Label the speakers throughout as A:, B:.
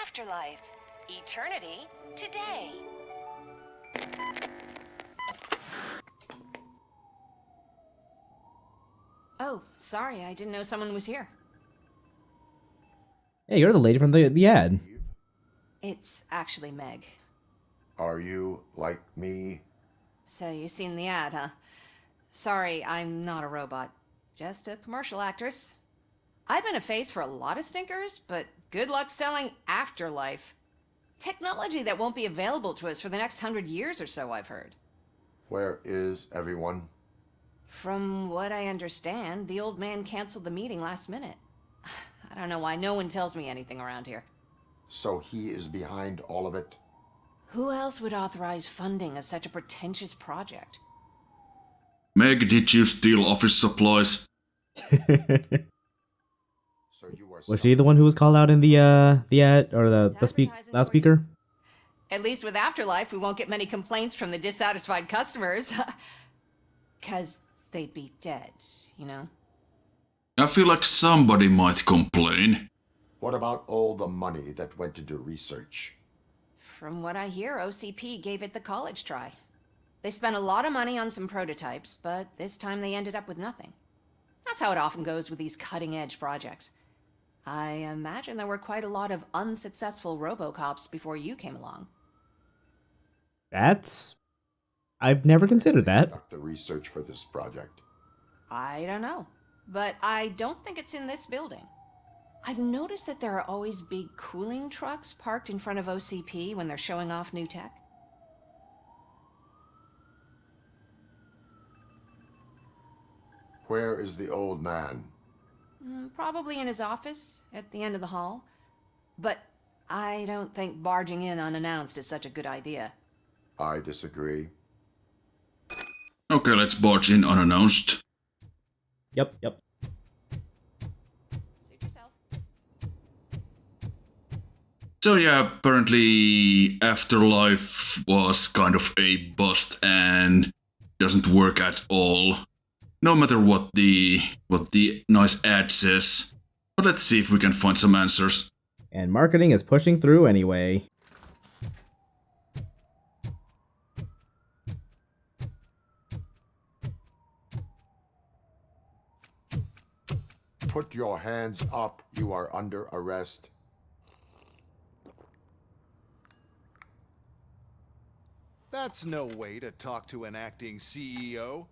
A: afterlife. Eternity today. Oh, sorry, I didn't know someone was here.
B: Hey, you're the lady from the ad.
A: It's actually Meg.
C: Are you like me?
A: So you've seen the ad, huh? Sorry, I'm not a robot. Just a commercial actress. I've been a face for a lot of stinkers, but good luck selling afterlife. Technology that won't be available to us for the next 100 years or so, I've heard.
C: Where is everyone?
A: From what I understand, the old man canceled the meeting last minute. I don't know why no one tells me anything around here.
C: So he is behind all of it?
A: Who else would authorize funding of such a pretentious project?
D: Meg, did you steal office supplies?
C: So you are
B: Was she the one who was called out in the ad or the
A: advertising for you.
B: loudspeaker?
A: At least with Afterlife, we won't get many complaints from the dissatisfied customers. 'Cause they'd be dead, you know?
D: I feel like somebody might complain.
C: What about all the money that went into research?
A: From what I hear, OCP gave it the college try. They spent a lot of money on some prototypes, but this time they ended up with nothing. That's how it often goes with these cutting-edge projects. I imagine there were quite a lot of unsuccessful RoboCops before you came along.
B: I've never considered that.
C: Conduct the research for this project.
A: I don't know, but I don't think it's in this building. I've noticed that there are always big cooling trucks parked in front of OCP when they're showing off new tech.
C: Where is the old man?
A: Probably in his office, at the end of the hall. But I don't think barging in unannounced is such a good idea.
C: I disagree.
D: Okay, let's barge in unannounced.
B: Yep.
A: Suit yourself.
D: So yeah, apparently Afterlife was kind of a bust and doesn't work at all. No matter what the nice ad says. But let's see if we can find some answers.
B: And marketing is pushing through anyway.
C: Put your hands up. You are under arrest.
E: That's no way to talk to an acting CEO.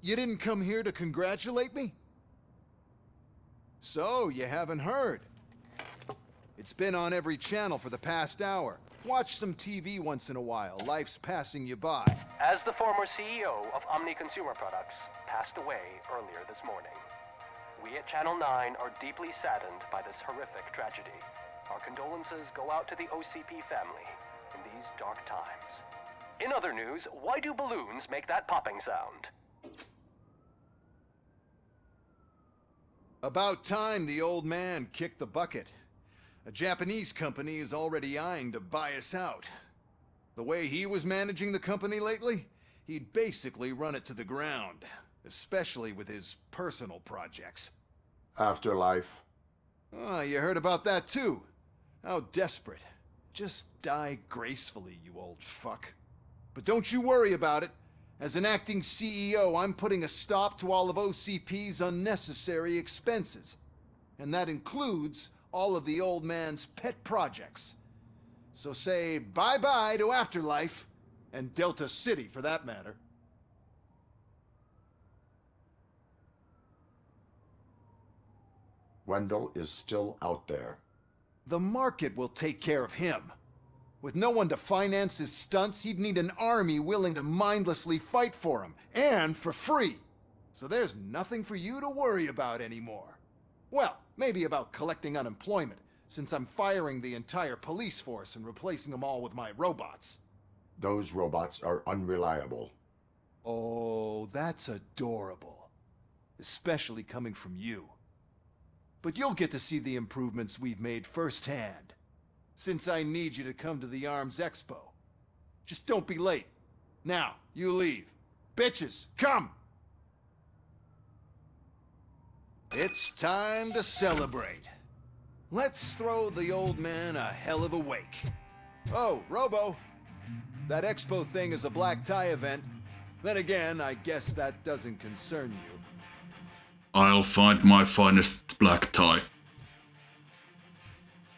E: You didn't come here to congratulate me? So, you haven't heard. It's been on every channel for the past hour. Watch some TV once in a while. Life's passing you by.
F: As the former CEO of Omni Consumer Products passed away earlier this morning, we at Channel 9 are deeply saddened by this horrific tragedy. Our condolences go out to the OCP family in these dark times. In other news, why do balloons make that popping sound?
E: About time the old man kicked the bucket. A Japanese company is already eyeing to buy us out. The way he was managing the company lately, he'd basically run it to the ground, especially with his personal projects.
C: Afterlife.
E: Oh, you heard about that too. How desperate. Just die gracefully, you old fuck. But don't you worry about it. As an acting CEO, I'm putting a stop to all of OCP's unnecessary expenses. And that includes all of the old man's pet projects. So say bye-bye to Afterlife, and Delta City for that matter.
C: Wendell is still out there.
E: The market will take care of him. With no one to finance his stunts, he'd need an army willing to mindlessly fight for him, and for free. So there's nothing for you to worry about anymore. Well, maybe about collecting unemployment, since I'm firing the entire police force and replacing them all with my robots.
C: Those robots are unreliable.
E: Oh, that's adorable. Especially coming from you. But you'll get to see the improvements we've made firsthand. Since I need you to come to the Arms Expo. Just don't be late. Now, you leave. Bitches, come! It's time to celebrate. Let's throw the old man a hell of a wake. Oh, Robo! That expo thing is a black tie event. Then again, I guess that doesn't concern you.
D: I'll find my finest black tie.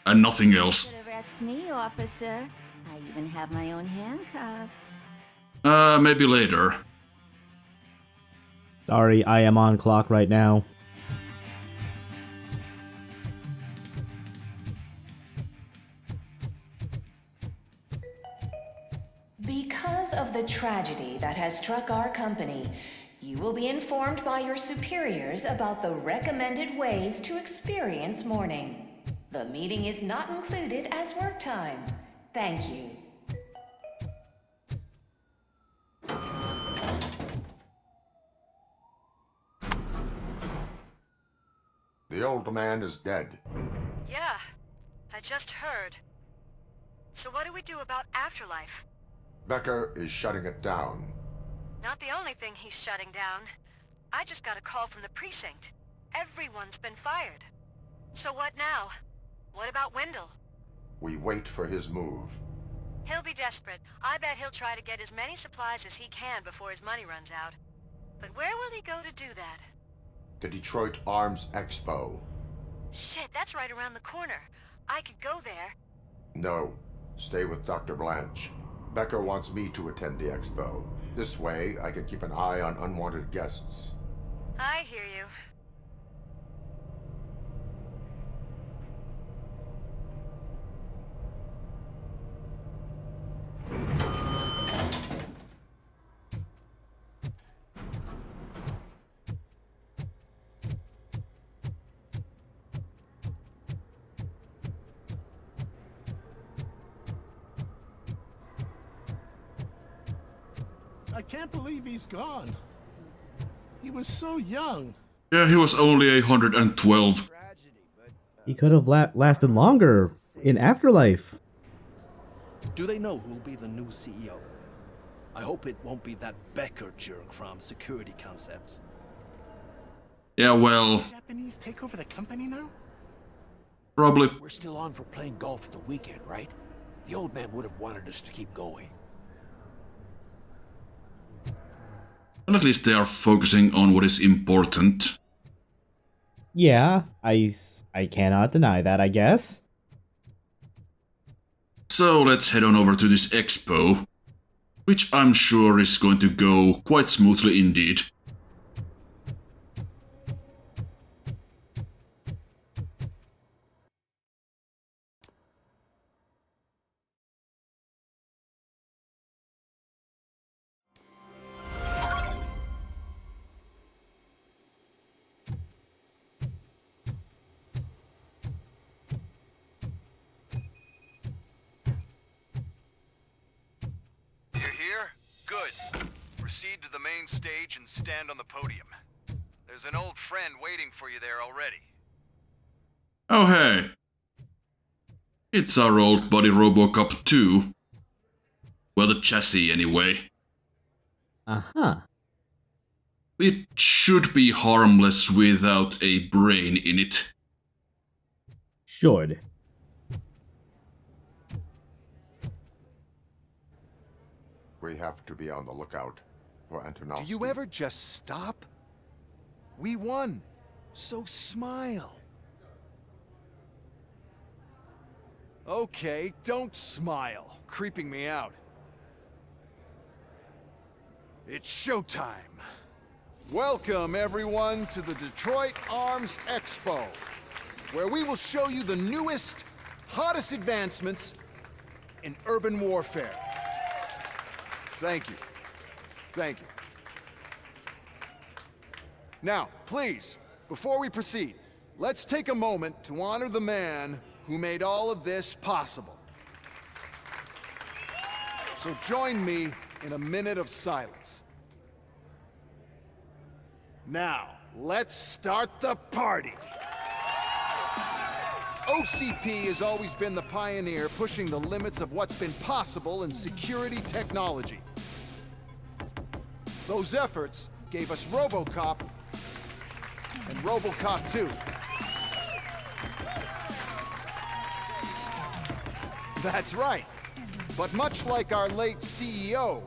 D: And nothing else.
G: Could arrest me, officer. I even have my own handcuffs.
D: Maybe later.
B: Sorry, I am on clock right now.
A: Because of the tragedy that has struck our company, you will be informed by your superiors about the recommended ways to experience mourning. The meeting is not included as work time. Thank you.
C: The old man is dead.
H: Yeah, I just heard. So what do we do about afterlife?
C: Becker is shutting it down.
H: Not the only thing he's shutting down. I just got a call from the precinct. Everyone's been fired. So what now? What about Wendell?
C: We wait for his move.
H: He'll be desperate. I bet he'll try to get as many supplies as he can before his money runs out. But where will he go to do that?
C: The Detroit Arms EXPO.
H: Shit, that's right around the corner. I could go there.
C: No, stay with Dr. Blanche. Becker wants me to attend the expo. This way, I can keep an eye on unwanted guests.
H: I hear you.
I: I can't believe he's gone. He was so young.
D: Yeah, he was only 112.
B: He could have lasted longer in Afterlife.
I: Do they know who'll be the new CEO? I hope it won't be that Becker jerk from Security Concepts.
D: Yeah, well,
I: Japanese take over the company now?
D: probably.
J: We're still on for playing golf at the weekend, right? The old man would have wanted us to keep going.
D: But at least they are focusing on what is important.
B: Yeah, I cannot deny that, I guess.
D: So let's head on over to this expo, which I'm sure is going to go quite smoothly indeed.
E: You're here? Good. Proceed to the main stage and stand on the podium. There's an old friend waiting for you there already.
D: Oh hey. It's our old buddy RoboCop 2. Well, the chassis anyway.
B: Uh-huh.
D: It should be harmless without a brain in it.
B: Should.
C: We have to be on the lookout for Antonovsky.
E: Do you ever just stop? We won, so smile. Okay, don't smile. Creeping me out. It's showtime. Welcome, everyone, to the Detroit Arms EXPO, where we will show you the newest, hottest advancements in urban warfare. Thank you. Thank you. Now, please, before we proceed, let's take a moment to honor the man who made all of this possible. So join me in a minute of silence. Now, let's start the party. OCP has always been the pioneer pushing the limits of what's been possible in security technology. Those efforts gave us RoboCop and RoboCop 2. That's right. But much like our late CEO,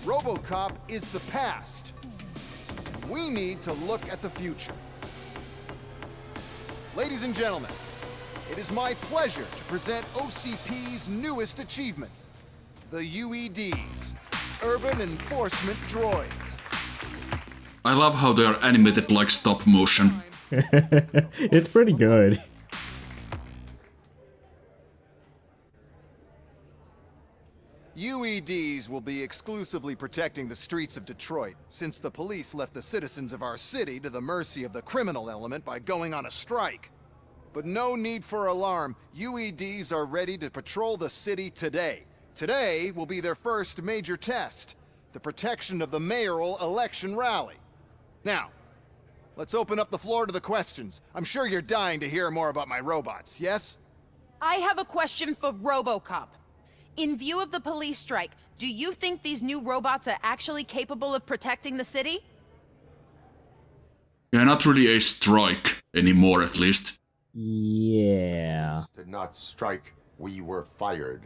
E: RoboCop is the past. We need to look at the future. Ladies and gentlemen, it is my pleasure to present OCP's newest achievement, the UEDs, Urban Enforcement Droids.
D: I love how they are animated like stop motion.
B: It's pretty good.
E: UEDs will be exclusively protecting the streets of Detroit, since the police left the citizens of our city to the mercy of the criminal element by going on a strike. But no need for alarm. UEDs are ready to patrol the city today. Today will be their first major test, the protection of the mayoral election rally. Now, let's open up the floor to the questions. I'm sure you're dying to hear more about my robots, yes?
K: I have a question for RoboCop. In view of the police strike, do you think these new robots are actually capable of protecting the city?
D: Yeah, not really a strike anymore, at least.
B: Yeah.
C: Did not strike, we were fired.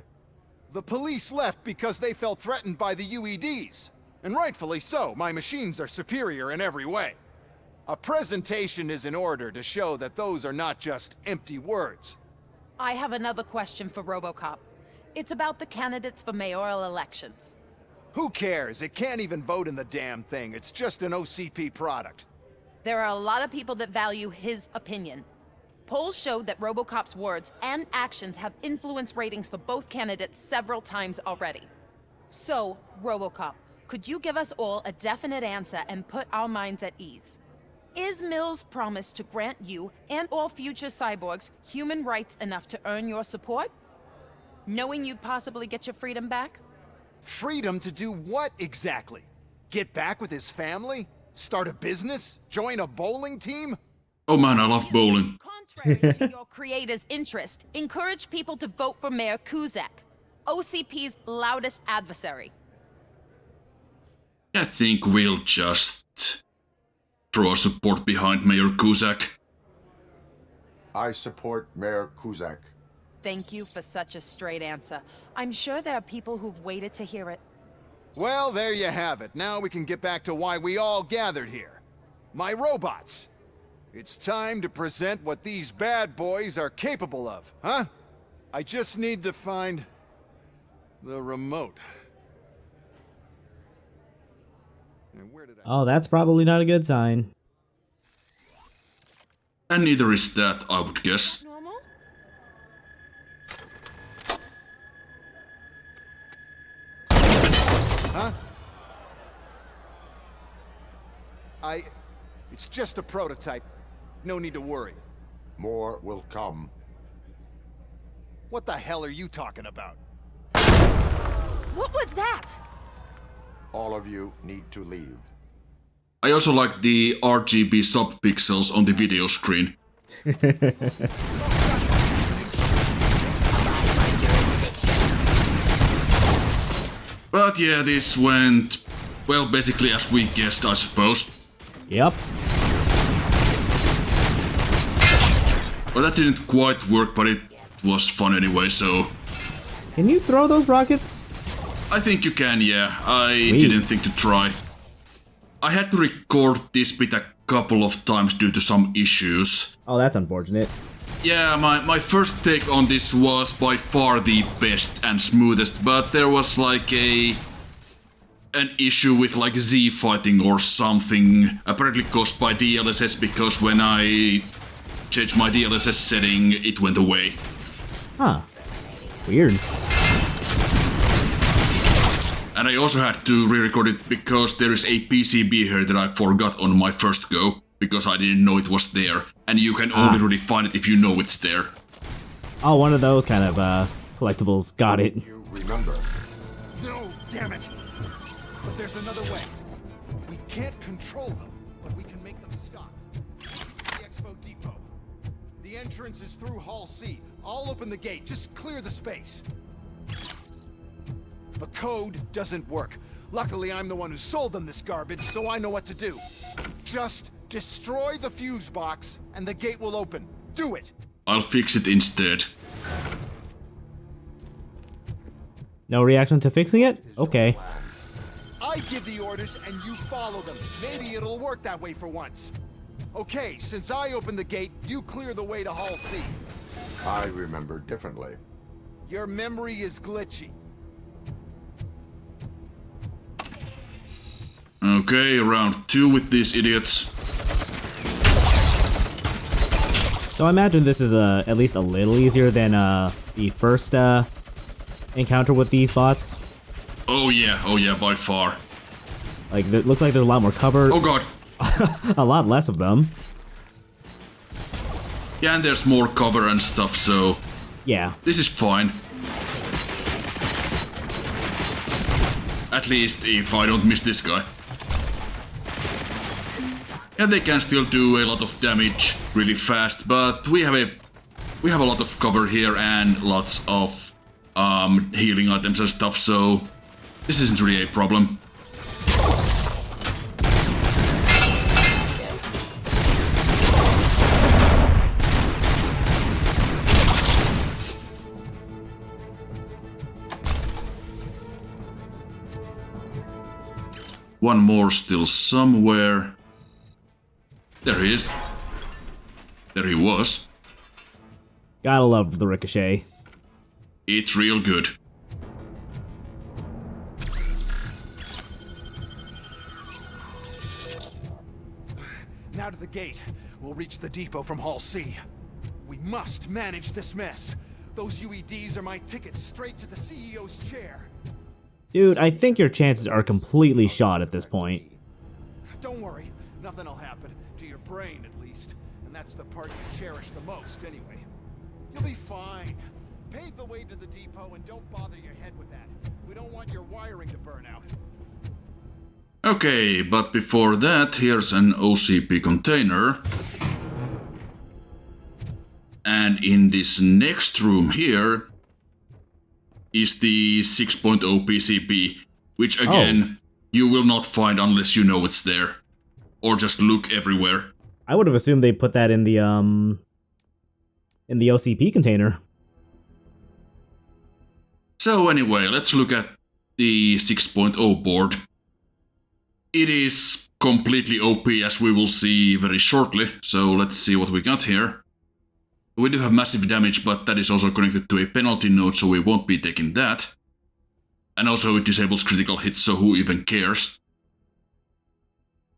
E: The police left because they felt threatened by the UEDs. And rightfully so, my machines are superior in every way. A presentation is in order to show that those are not just empty words.
K: I have another question for RoboCop. It's about the candidates for mayoral elections.
E: Who cares? It can't even vote in the damn thing. It's just an OCP product.
K: There are a lot of people that value his opinion. Polls showed that RoboCop's words and actions have influenced ratings for both candidates several times already. So, RoboCop, could you give us all a definite answer and put our minds at ease? Is Mills' promise to grant you and all future cyborgs human rights enough to earn your support? Knowing you'd possibly get your freedom back?
E: Freedom to do what exactly? Get back with his family? Start a business? Join a bowling team?
D: Oh man, I love bowling.
K: Contrary to your creator's interest, encourage people to vote for Mayor Kuzak, OCP's loudest adversary.
D: I think we'll just throw our support behind Mayor Kuzak.
C: I support Mayor Kuzak.
K: Thank you for such a straight answer. I'm sure there are people who've waited to hear it.
E: Well, there you have it. Now we can get back to why we all gathered here. My robots. It's time to present what these bad boys are capable of, huh? I just need to find the remote. And where did I...
B: Oh, that's probably not a good sign.
D: And neither is that, I would guess.
K: Normal?
E: Huh? It's just a prototype. No need to worry.
C: More will come.
E: What the hell are you talking about?
K: What was that?
C: All of you need to leave.
D: I also like the RGB subpixels on the video screen. But yeah, this went, well, basically as we guessed, I suppose.
B: Yep.
D: Well, that didn't quite work, but it was fun anyway, so...
B: Can you throw those rockets?
D: I think you can, yeah. I
B: Sweet.
D: didn't think to try. I had to record this bit a couple of times due to some issues.
B: Oh, that's unfortunate.
D: Yeah, my first take on this was by far the best and smoothest, but there was like an issue with like Z fighting or something, apparently caused by DLSS, because when I changed my DLSS setting, it went away.
B: Huh. Weird.
D: And I also had to re-record it because there is a PCB here that I forgot on my first go, because I didn't know it was there, and you can only really find it if you know it's there.
B: Oh, one of those kind of collectibles. Got it.
C: You remember.
E: No, damn it! But there's another way. We can't control them, but we can make them stop. The Expo Depot. The entrance is through Hall C. I'll open the gate. Just clear the space. The code doesn't work. Luckily, I'm the one who sold them this garbage, so I know what to do. Just destroy the fuse box, and the gate will open. Do it!
D: I'll fix it instead.
B: No reaction to fixing it? Okay.
E: I give the orders and you follow them. Maybe it'll work that way for once. Okay, since I opened the gate, you clear the way to Hall C.
C: I remember differently.
E: Your memory is glitchy.
D: Okay, round 2 with these idiots.
B: So I imagine this is at least a little easier than the first encounter with these bots.
D: Oh yeah, by far.
B: Like, it looks like there's a lot more cover.
D: Oh god.
B: A lot less of them.
D: Yeah, and there's more cover and stuff, so...
B: Yeah.
D: This is fine. At least if I don't miss this guy. Yeah, they can still do a lot of damage really fast, but we have a lot of cover here and lots of healing items and stuff, so this isn't really a problem. One more still somewhere. There he is. There he was.
B: Gotta love the ricochet.
D: It's real good.
E: Now to the gate. We'll reach the depot from Hall C. We must manage this mess. Those UEDs are my ticket straight to the CEO's chair.
B: Dude, I think your chances are completely shot at this point.
E: Don't worry, nothing'll happen. To your brain, at least. And that's the part you cherish the most, anyway. You'll be fine. Pave the way to the depot and don't bother your head with that. We don't want your wiring to burn out.
D: Okay, but before that, here's an OCP container. And in this next room here is the 6.0 PCB, which again, you will not find unless you know it's there. Or just look everywhere.
B: I would have assumed they put that in the OCP container.
D: So anyway, let's look at the 6.0 board. It is completely OP, as we will see very shortly, so let's see what we got here. We do have massive damage, but that is also connected to a penalty node, so we won't be taking that. And also it disables critical hits, so who even cares?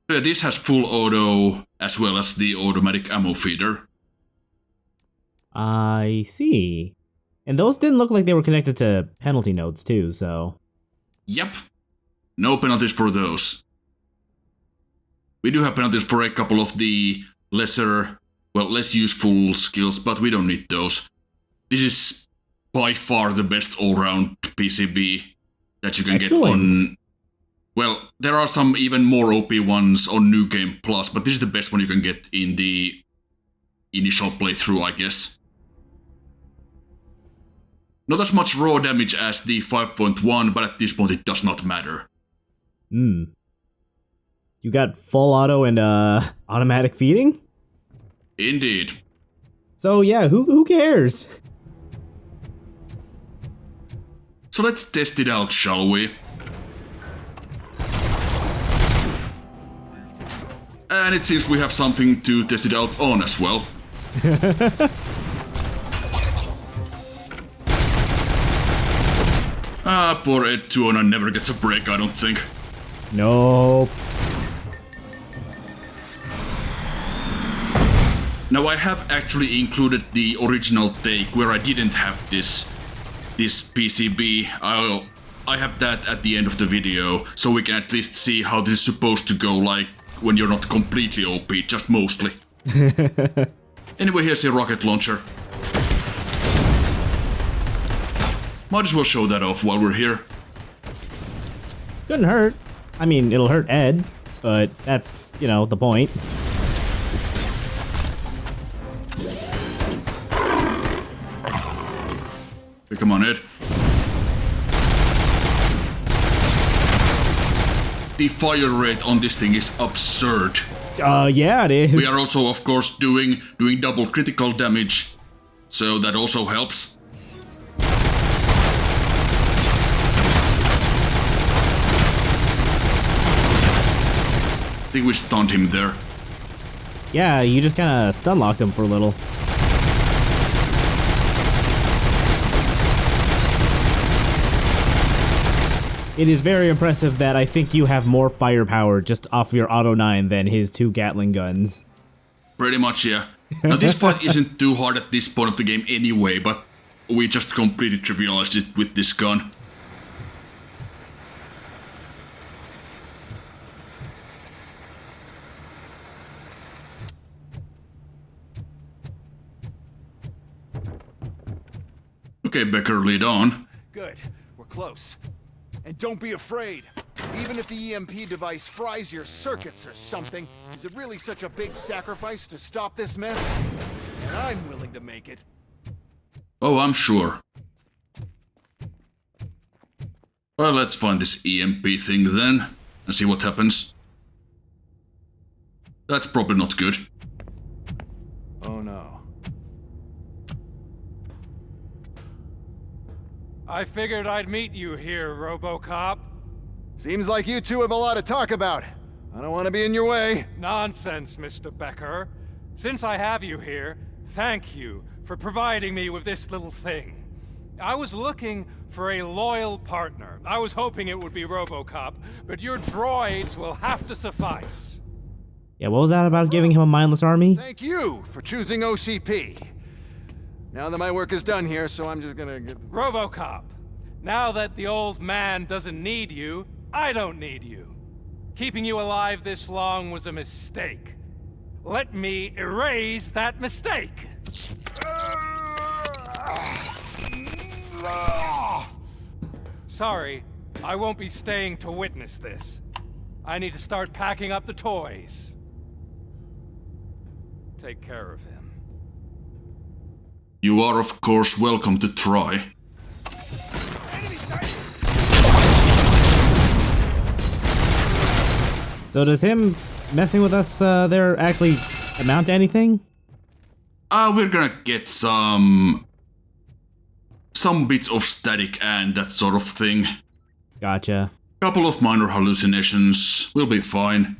D: This has full auto, as well as the automatic ammo feeder.
B: I see. And those didn't look like they were connected to penalty nodes too, so...
D: Yep. No penalties for those. We do have penalties for a couple of the less useful skills, but we don't need those. This is by far the best all-round PCB that you can get on... Well, there are some even more OP ones on New Game Plus, but this is the best one you can get in the initial playthrough, I guess. Not as much raw damage as the 5.1, but at this point it does not matter.
B: You got full auto and automatic feeding?
D: Indeed.
B: So yeah, who cares?
D: So let's test it out, shall we? And it seems we have something to test it out on as well. Poor Ed 209 never gets a break, I don't think.
B: Nope.
D: Now I have actually included the original take where I didn't have this PCB. I have that at the end of the video, so we can at least see how this is supposed to go, like when you're not completely OP, just mostly. Anyway, here's a rocket launcher. Might as well show that off while we're here.
B: Couldn't hurt. I mean, it'll hurt Ed, but that's, you know, the point.
D: Okay, come on, Ed. The fire rate on this thing is absurd.
B: Yeah, it is.
D: We are also, of course, doing double critical damage, so that also helps. think we stunned him there.
B: Yeah, you just kind of stun locked him for a little. It is very impressive that I think you have more firepower just off your Auto 9 than his 2 Gatling guns.
D: Pretty much, yeah. Now this fight isn't too hard at this point of the game anyway, but we just completely trivialized it with this gun. Okay, Becker, lead on.
E: Good. We're close. And don't be afraid. Even if the EMP device fries your circuits or something, is it really such a big sacrifice to stop this mess? And I'm willing to make it.
D: Oh, I'm sure. Well, let's find this EMP thing then, and see what happens. That's probably not good.
E: Oh no.
L: I figured I'd meet you here, RoboCop.
E: Seems like you two have a lot to talk about. I don't want to be in your way.
L: Nonsense, Mr. Becker. Since I have you here, thank you for providing me with this little thing. I was looking for a loyal partner. I was hoping it would be RoboCop, but your droids will have to suffice.
B: Yeah, what was that about giving him a mindless army?
E: Thank you for choosing OCP. Now that my work is done here, so I'm just gonna get...
L: RoboCop, now that the old man doesn't need you, I don't need you. Keeping you alive this long was a mistake. Let me erase that mistake. Sorry, I won't be staying to witness this. I need to start packing up the toys. Take care of him.
D: You are, of course, welcome to try.
B: So does him messing with us there actually amount to anything?
D: We're gonna get some bits of static and that sort of thing.
B: Gotcha.
D: Couple of minor hallucinations, we'll be fine.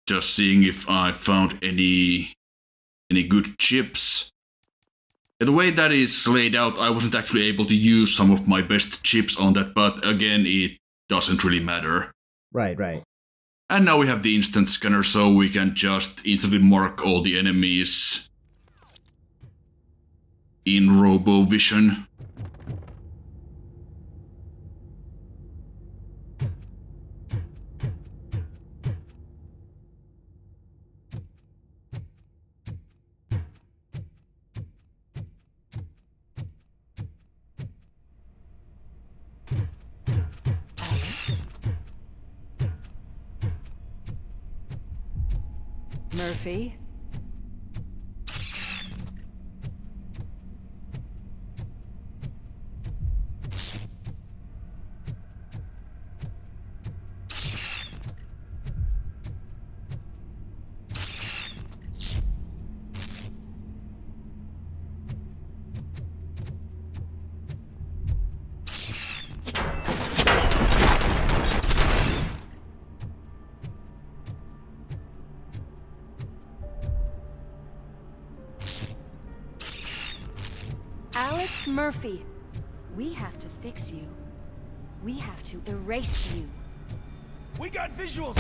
D: Just seeing if I found any good chips. The way that is laid out, I wasn't actually able to use some of my best chips on that, but again, it doesn't really matter.
B: Right, right.
D: And now we have the instant scanner, so we can just instantly mark all the enemies in RoboVision.
A: Murphy?
M: Murphy, we have to fix you. We have to erase you.
E: We got visuals!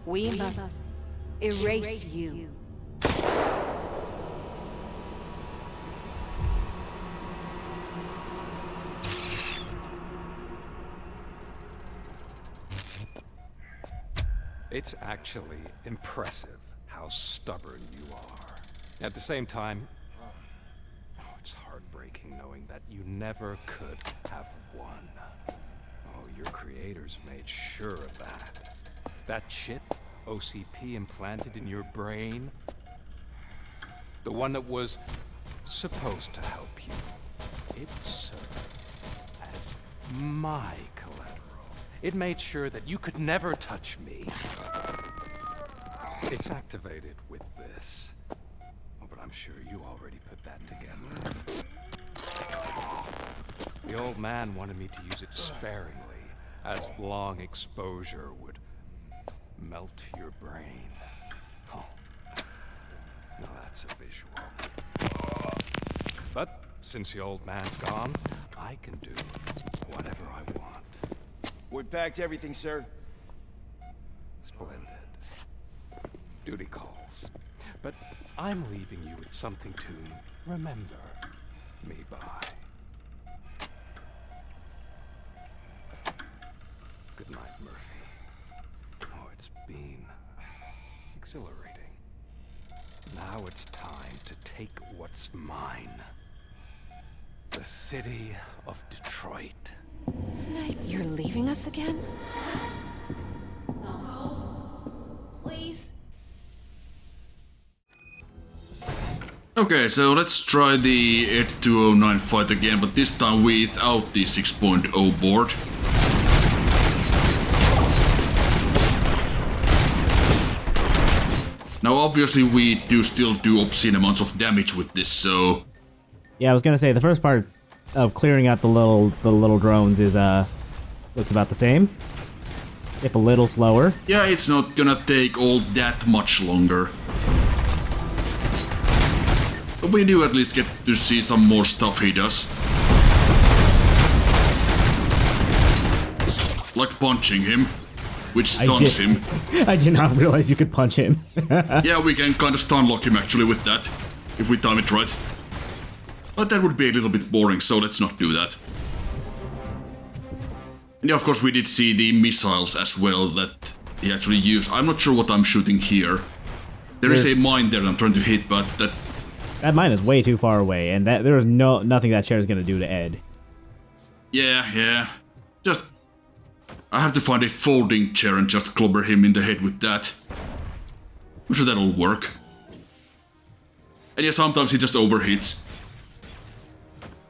M: We must erase you.
L: It's actually impressive how stubborn you are. At the same time, it's heartbreaking knowing that you never could have won. Oh, your creators made sure of that. That chip OCP implanted in your brain, the one that was supposed to help you, it served as my collateral. It made sure that you could never touch me. It's activated with this. Oh, but I'm sure you already put that together. The old man wanted me to use it sparingly, as long exposure would melt your brain. Oh, now that's a visual. But since the old man's gone, I can do whatever I want.
N: We packed everything, sir.
L: Splendid. Duty calls. But I'm leaving you with something to remember me by. Good night, Murphy. Oh, it's been exhilarating. Now it's time to take what's mine. The city of Detroit.
A: You're leaving us again? Don't go. Please.
D: Okay, so let's try the 8209 fight again, but this time without the 6.0 board. Now obviously we do still do obscene amounts of damage with this, so...
B: Yeah, I was gonna say, the first part of clearing out the little drones is, looks about the same. If a little slower.
D: Yeah, it's not gonna take all that much longer. But we do at least get to see some more stuff he does. Like punching him, which stuns him.
B: I did not realize you could punch him.
D: Yeah, we can kind of stun lock him actually with that, if we time it right. But that would be a little bit boring, so let's not do that. And yeah, of course we did see the missiles as well that he actually used. I'm not sure what I'm shooting here. There is a mine there that I'm trying to hit, but
B: that mine is way too far away, and there is nothing that chair is gonna do to Ed.
D: Yeah. Just... I have to find a folding chair and just clobber him in the head with that. I'm sure that'll work. And yeah, sometimes he just overhits.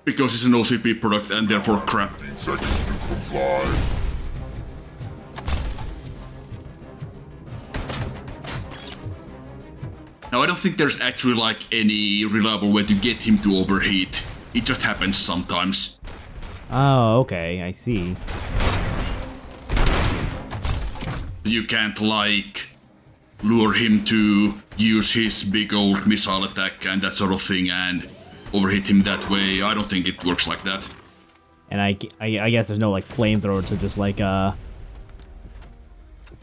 D: Because it's an OCP product and therefore crap. Now I don't think there's actually like any reliable way to get him to overheat. It just happens sometimes.
B: Oh, okay, I see.
D: You can't like lure him to use his big old missile attack and that sort of thing and overhit him that way. I don't think it works like that.
B: And I guess there's no like flamethrower to just like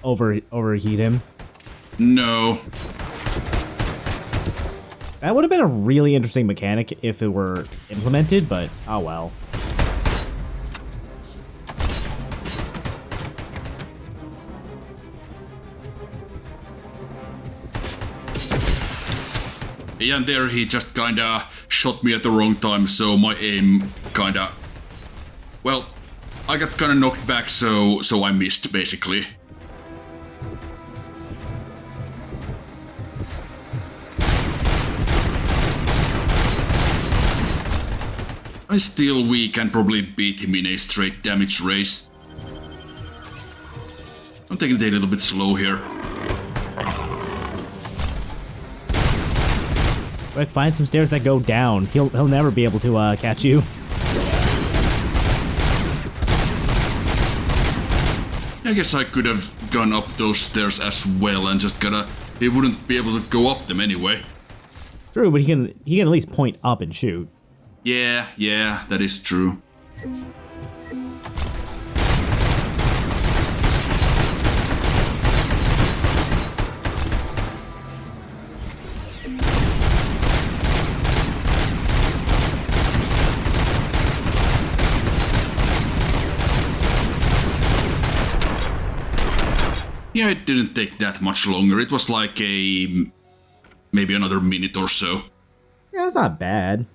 B: overheat him.
D: No.
B: That would have been a really interesting mechanic if it were implemented, but oh well.
D: Yeah, and there he just kinda shot me at the wrong time, so my aim kinda... Well, I got kinda knocked back, so I missed, basically. We can probably beat him in a straight damage race. I'm taking it a little bit slow here.
B: Like, find some stairs that go down. He'll never be able to catch you.
D: I guess I could have gone up those stairs as well and just he wouldn't be able to go up them anyway.
B: True, but he can at least point up and shoot.
D: Yeah, that is true. Yeah, it didn't take that much longer. It was like maybe another minute or so.
B: Yeah, it's not bad.